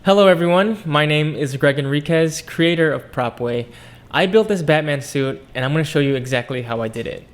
Hello everyone, my name is Greg Enriquez, creator of PropWay. I built this Batman suit and I'm going to show you exactly how I did it.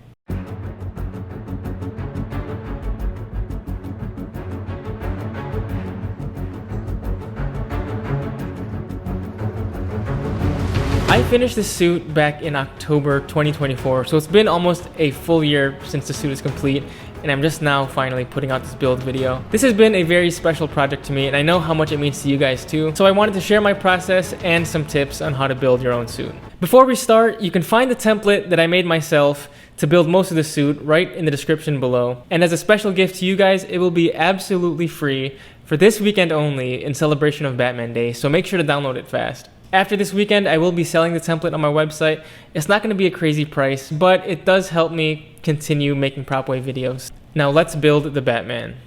I finished this suit back in October 2024, so it's been almost a full year since the suit is complete, and I'm just now finally putting out this build video. This has been a very special project to me, and I know how much it means to you guys too, so I wanted to share my process and some tips on how to build your own suit. Before we start, you can find the template that I made myself to build most of the suit right in the description below. And as a special gift to you guys, it will be absolutely free for this weekend only in celebration of Batman Day, so make sure to download it fast. After this weekend, I will be selling the template on my website. It's not going to be a crazy price, but it does help me continue making PropWay videos. Now let's build the Batman.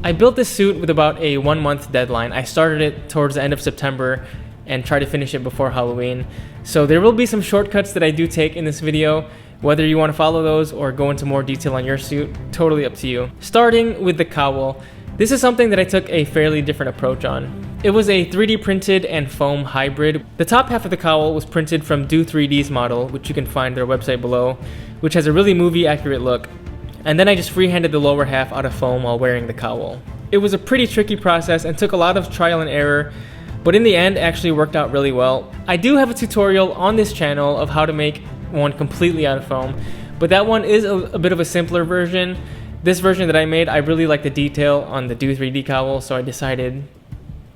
I built this suit with about a 1-month deadline. I started it towards the end of September and tried to finish it before Halloween. So there will be some shortcuts that I do take in this video. Whether you want to follow those or go into more detail on your suit, totally up to you. Starting with the cowl. This is something that I took a fairly different approach on. It was a 3D printed and foam hybrid. The top half of the cowl was printed from Do 3D's model, which you can find their website below, which has a really movie accurate look. And then I just freehanded the lower half out of foam while wearing the cowl. It was a pretty tricky process and took a lot of trial and error, but in the end actually worked out really well. I do have a tutorial on this channel of how to make one completely out of foam, but that one is a bit of a simpler version. This version that I made, I really like the detail on the Do 3D cowl, so I decided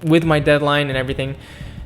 with my deadline and everything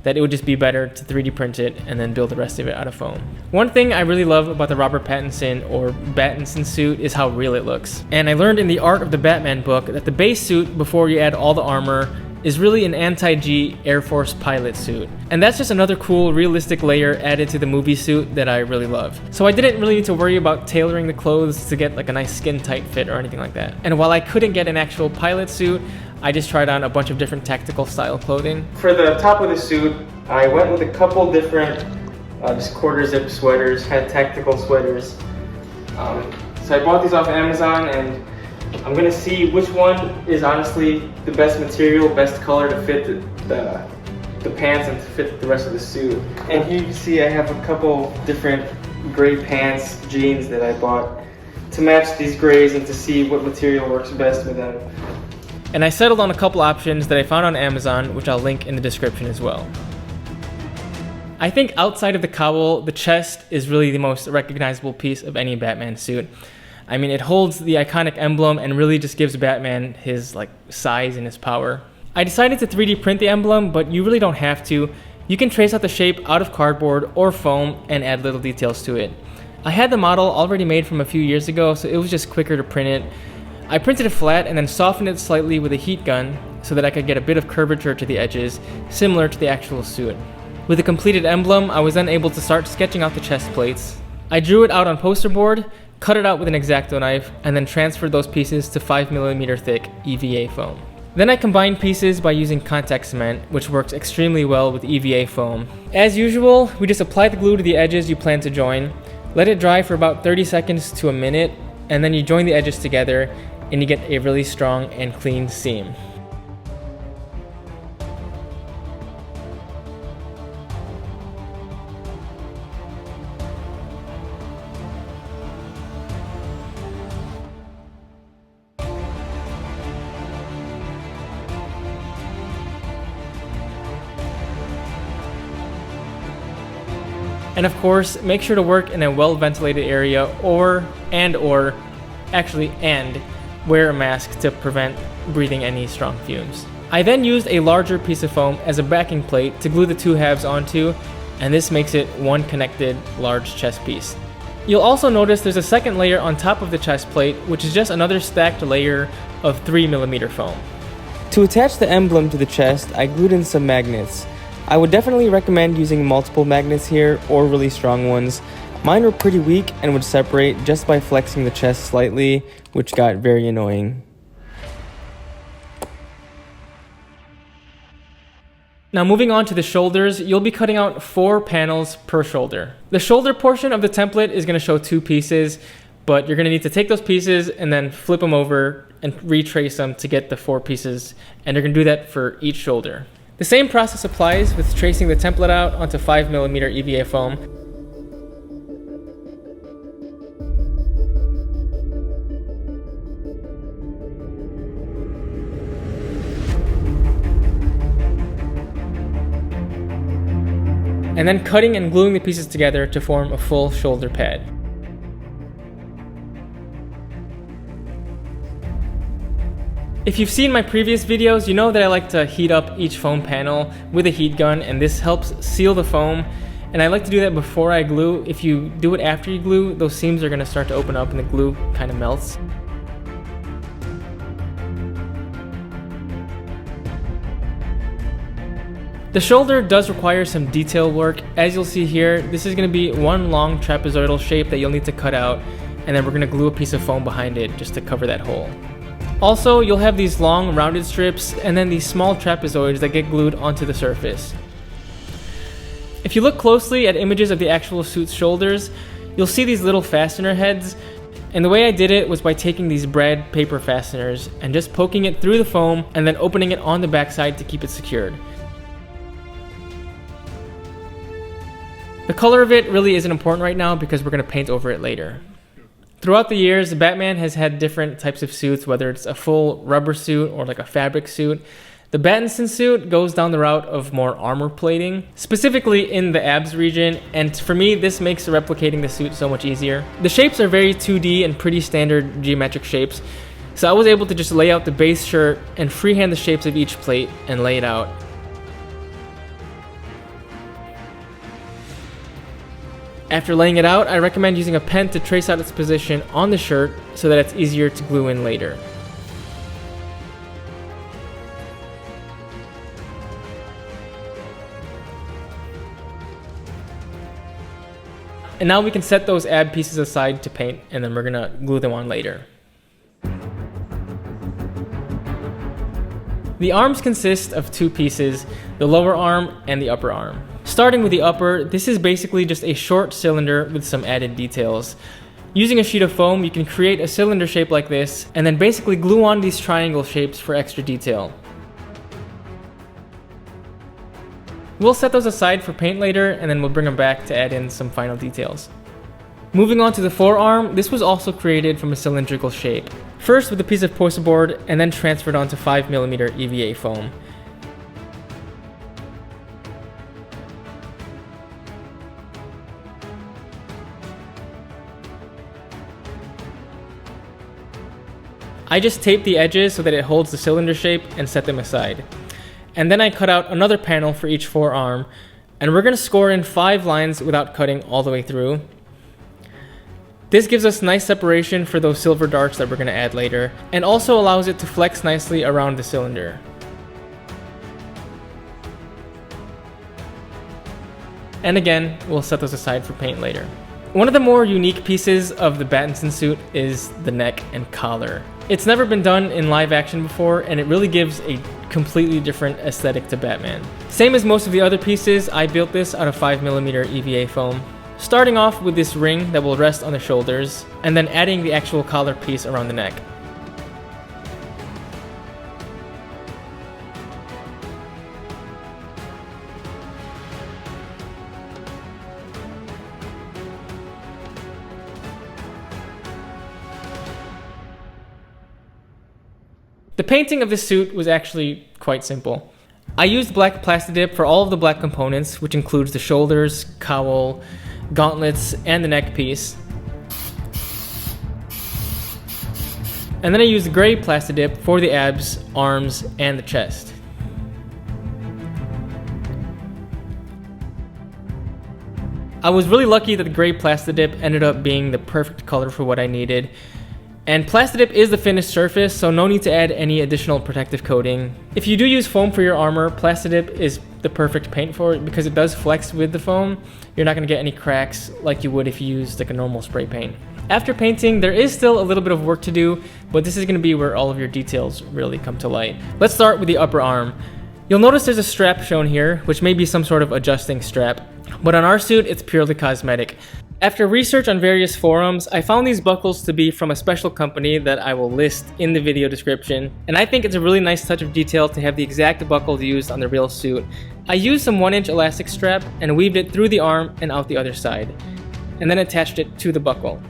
that it would just be better to 3D print it and then build the rest of it out of foam. One thing I really love about the Robert Pattinson or Battinson suit is how real it looks. And I learned in the Art of the Batman book that the base suit, before you add all the armor, is really an anti-G Air Force pilot suit. And that's just another cool, realistic layer added to the movie suit that I really love. So I didn't really need to worry about tailoring the clothes to get like a nice skin-tight fit or anything like that. And while I couldn't get an actual pilot suit, I just tried on a bunch of different tactical style clothing. For the top of the suit, I went with a couple different just quarter zip sweaters, had tactical sweaters. So I bought these off Amazon, and I'm gonna see which one is honestly the best material, best color to fit the pants and to fit the rest of the suit. And here you can see I have a couple different gray pants, jeans that I bought to match these grays and to see what material works best with them. And I settled on a couple options that I found on Amazon, which I'll link in the description as well. I think outside of the cowl, the chest is really the most recognizable piece of any Batman suit. I mean, it holds the iconic emblem and really just gives Batman his size and his power. I decided to 3D print the emblem, but you really don't have to. You can trace out the shape out of cardboard or foam and add little details to it. I had the model already made from a few years ago, so it was just quicker to print it. I printed it flat and then softened it slightly with a heat gun so that I could get a bit of curvature to the edges, similar to the actual suit. With the completed emblem, I was then able to start sketching out the chest plates. I drew it out on poster board, cut it out with an X-Acto knife, and then transferred those pieces to 5mm thick EVA foam. Then I combined pieces by using contact cement, which works extremely well with EVA foam. As usual, we just apply the glue to the edges you plan to join, let it dry for about 30 seconds to a minute, and then you join the edges together and you get a really strong and clean seam. And of course, make sure to work in a well-ventilated area or wear a mask to prevent breathing any strong fumes. I then used a larger piece of foam as a backing plate to glue the two halves onto, and this makes it one connected large chest piece. You'll also notice there's a second layer on top of the chest plate, which is just another stacked layer of 3mm foam. To attach the emblem to the chest, I glued in some magnets. I would definitely recommend using multiple magnets here or really strong ones. Mine were pretty weak and would separate just by flexing the chest slightly, which got very annoying. Now moving on to the shoulders, you'll be cutting out 4 panels per shoulder. The shoulder portion of the template is going to show 2 pieces, but you're gonna need to take those pieces and then flip them over and retrace them to get the 4 pieces, and you're gonna do that for each shoulder. The same process applies with tracing the template out onto 5mm EVA foam. And then cutting and gluing the pieces together to form a full shoulder pad. If you've seen my previous videos, you know that I like to heat up each foam panel with a heat gun, and this helps seal the foam. And I like to do that before I glue. If you do it after you glue, those seams are going to start to open up and the glue kind of melts. The shoulder does require some detail work. As you'll see here, this is going to be one long trapezoidal shape that you'll need to cut out, and then we're going to glue a piece of foam behind it just to cover that hole. Also, you'll have these long rounded strips and then these small trapezoids that get glued onto the surface. If you look closely at images of the actual suit's shoulders, you'll see these little fastener heads, and the way I did it was by taking these brad paper fasteners and just poking it through the foam and then opening it on the backside to keep it secured. The color of it really isn't important right now because we're going to paint over it later. Throughout the years, Batman has had different types of suits, whether it's a full rubber suit or like a fabric suit. The Battinson suit goes down the route of more armor plating, specifically in the abs region, and for me, this makes replicating the suit so much easier. The shapes are very 2D and pretty standard geometric shapes, so I was able to just lay out the base shirt and freehand the shapes of each plate and lay it out. After laying it out, I recommend using a pen to trace out its position on the shirt so that it's easier to glue in later. And now we can set those ab pieces aside to paint, and then we're gonna glue them on later. The arms consist of 2 pieces, the lower arm and the upper arm. Starting with the upper, this is basically just a short cylinder with some added details. Using a sheet of foam, you can create a cylinder shape like this, and then basically glue on these triangle shapes for extra detail. We'll set those aside for paint later, and then we'll bring them back to add in some final details. Moving on to the forearm, this was also created from a cylindrical shape. First with a piece of poster board, and then transferred onto 5mm EVA foam. I just taped the edges so that it holds the cylinder shape and set them aside. And then I cut out another panel for each forearm, and we're going to score in 5 lines without cutting all the way through. This gives us nice separation for those silver darts that we're going to add later, and also allows it to flex nicely around the cylinder. And again, we'll set those aside for paint later. One of the more unique pieces of the Battinson suit is the neck and collar. It's never been done in live action before, and it really gives a completely different aesthetic to Batman. Same as most of the other pieces, I built this out of 5mm EVA foam. Starting off with this ring that will rest on the shoulders, and then adding the actual collar piece around the neck. The painting of this suit was actually quite simple. I used black Plastidip for all of the black components, which includes the shoulders, cowl, gauntlets, and the neck piece. And then I used gray Plastidip for the abs, arms, and the chest. I was really lucky that the gray Plastidip ended up being the perfect color for what I needed. And Plastidip is the finished surface, so no need to add any additional protective coating. If you do use foam for your armor, Plastidip is the perfect paint for it because it does flex with the foam. You're not going to get any cracks like you would if you used like a normal spray paint. After painting, there is still a little bit of work to do, but this is going to be where all of your details really come to light. Let's start with the upper arm. You'll notice there's a strap shown here, which may be some sort of adjusting strap, but on our suit, it's purely cosmetic. After research on various forums, I found these buckles to be from a special company that I will list in the video description, and I think it's a really nice touch of detail to have the exact buckle used on the real suit. I used some 1-inch elastic strap and weaved it through the arm and out the other side, and then attached it to the buckle.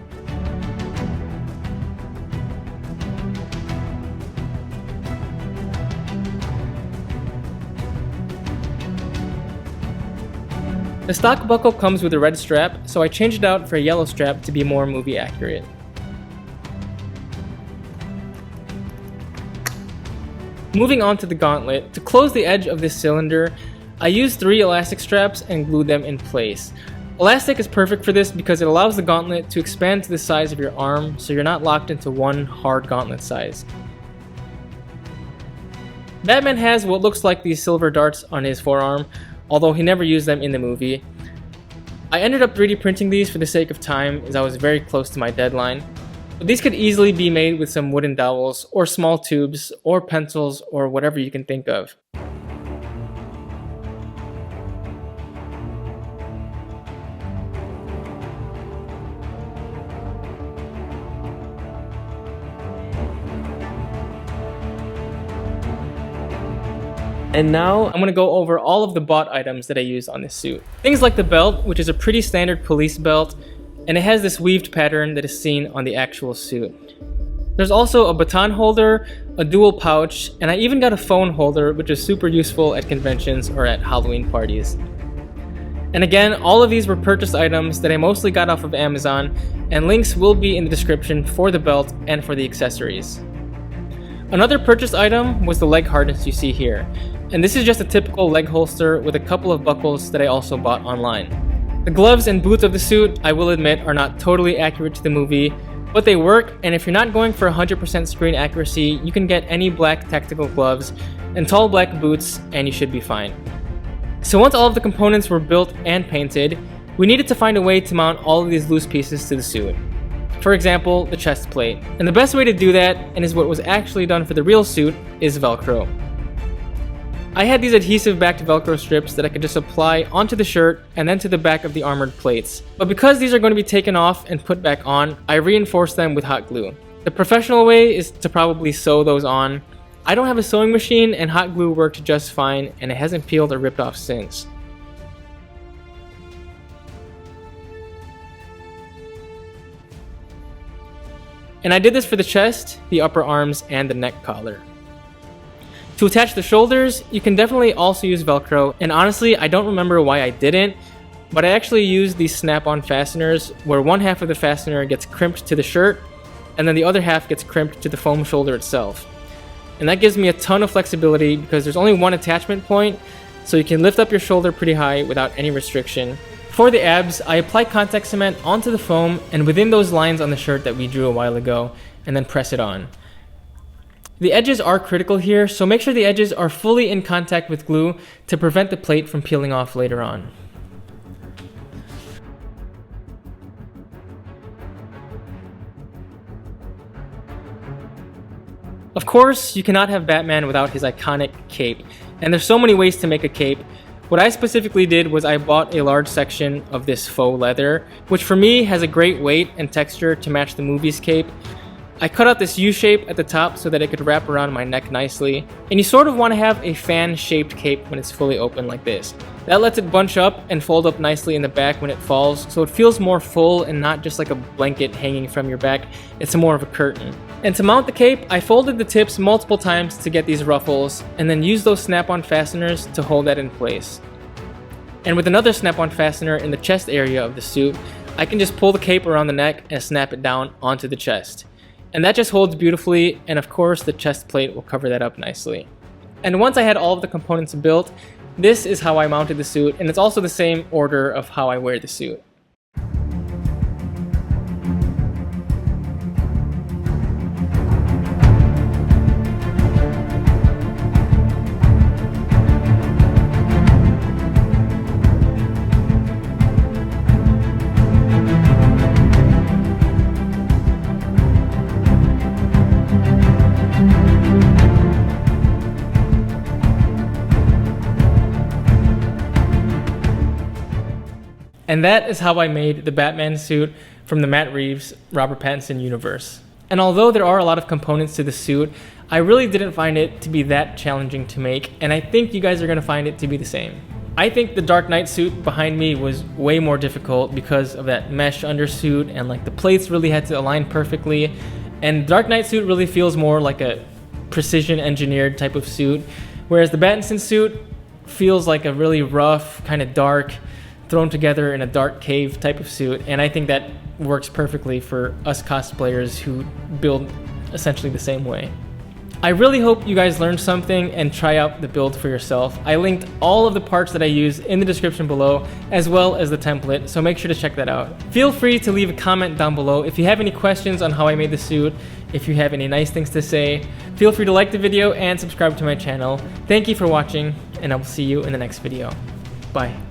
The stock buckle comes with a red strap, so I changed it out for a yellow strap to be more movie accurate. Moving on to the gauntlet, to close the edge of this cylinder, I used 3 elastic straps and glued them in place. Elastic is perfect for this because it allows the gauntlet to expand to the size of your arm, so you're not locked into one hard gauntlet size. Batman has what looks like these silver darts on his forearm, although he never used them in the movie. I ended up 3D printing these for the sake of time, as I was very close to my deadline. But these could easily be made with some wooden dowels, or small tubes, or pencils, or whatever you can think of. And now I'm going to go over all of the bought items that I used on this suit. Things like the belt, which is a pretty standard police belt, and it has this weaved pattern that is seen on the actual suit. There's also a baton holder, a dual pouch, and I even got a phone holder, which is super useful at conventions or at Halloween parties. And again, all of these were purchased items that I mostly got off of Amazon, and links will be in the description for the belt and for the accessories. Another purchased item was the leg harness you see here. And this is just a typical leg holster with a couple of buckles that I also bought online. The gloves and boots of the suit, I will admit, are not totally accurate to the movie, but they work, and if you're not going for 100% screen accuracy, you can get any black tactical gloves and tall black boots, and you should be fine. So once all of the components were built and painted, we needed to find a way to mount all of these loose pieces to the suit. For example, the chest plate. And the best way to do that, and is what was actually done for the real suit, is Velcro. I had these adhesive backed Velcro strips that I could just apply onto the shirt and then to the back of the armored plates. But because these are going to be taken off and put back on, I reinforced them with hot glue. The professional way is to probably sew those on. I don't have a sewing machine, and hot glue worked just fine, and it hasn't peeled or ripped off since. And I did this for the chest, the upper arms, and the neck collar. To attach the shoulders, you can definitely also use Velcro, and honestly, I don't remember why I didn't, but I actually used these snap-on fasteners where one half of the fastener gets crimped to the shirt, and then the other half gets crimped to the foam shoulder itself. And that gives me a ton of flexibility because there's only one attachment point, so you can lift up your shoulder pretty high without any restriction. For the abs, I apply contact cement onto the foam and within those lines on the shirt that we drew a while ago, and then press it on. The edges are critical here, so make sure the edges are fully in contact with glue to prevent the plate from peeling off later on. Of course, you cannot have Batman without his iconic cape, and there's so many ways to make a cape. What I specifically did was I bought a large section of this faux leather, which for me has a great weight and texture to match the movie's cape. I cut out this U shape at the top so that it could wrap around my neck nicely, and you sort of want to have a fan-shaped cape when it's fully open like this. That lets it bunch up and fold up nicely in the back when it falls, so it feels more full and not just like a blanket hanging from your back, it's more of a curtain. And to mount the cape, I folded the tips multiple times to get these ruffles, and then used those snap-on fasteners to hold that in place. And with another snap-on fastener in the chest area of the suit, I can just pull the cape around the neck and snap it down onto the chest. And that just holds beautifully, and of course the chest plate will cover that up nicely. And once I had all of the components built, this is how I mounted the suit, and it's also the same order of how I wear the suit. And that is how I made the Batman suit from the Matt Reeves, Robert Pattinson universe. And although there are a lot of components to the suit, I really didn't find it to be that challenging to make, and I think you guys are going to find it to be the same. I think the Dark Knight suit behind me was way more difficult because of that mesh undersuit, and like the plates really had to align perfectly. And Dark Knight suit really feels more like a precision engineered type of suit, whereas the Battinson suit feels like a really rough, kind of dark, thrown together in a dark cave type of suit. And I think that works perfectly for us cosplayers who build essentially the same way. I really hope you guys learned something and try out the build for yourself. I linked all of the parts that I use in the description below, as well as the template, so make sure to check that out. Feel free to leave a comment down below if you have any questions on how I made the suit. If you have any nice things to say, feel free to like the video and subscribe to my channel. Thank you for watching, and I will see you in the next video. Bye.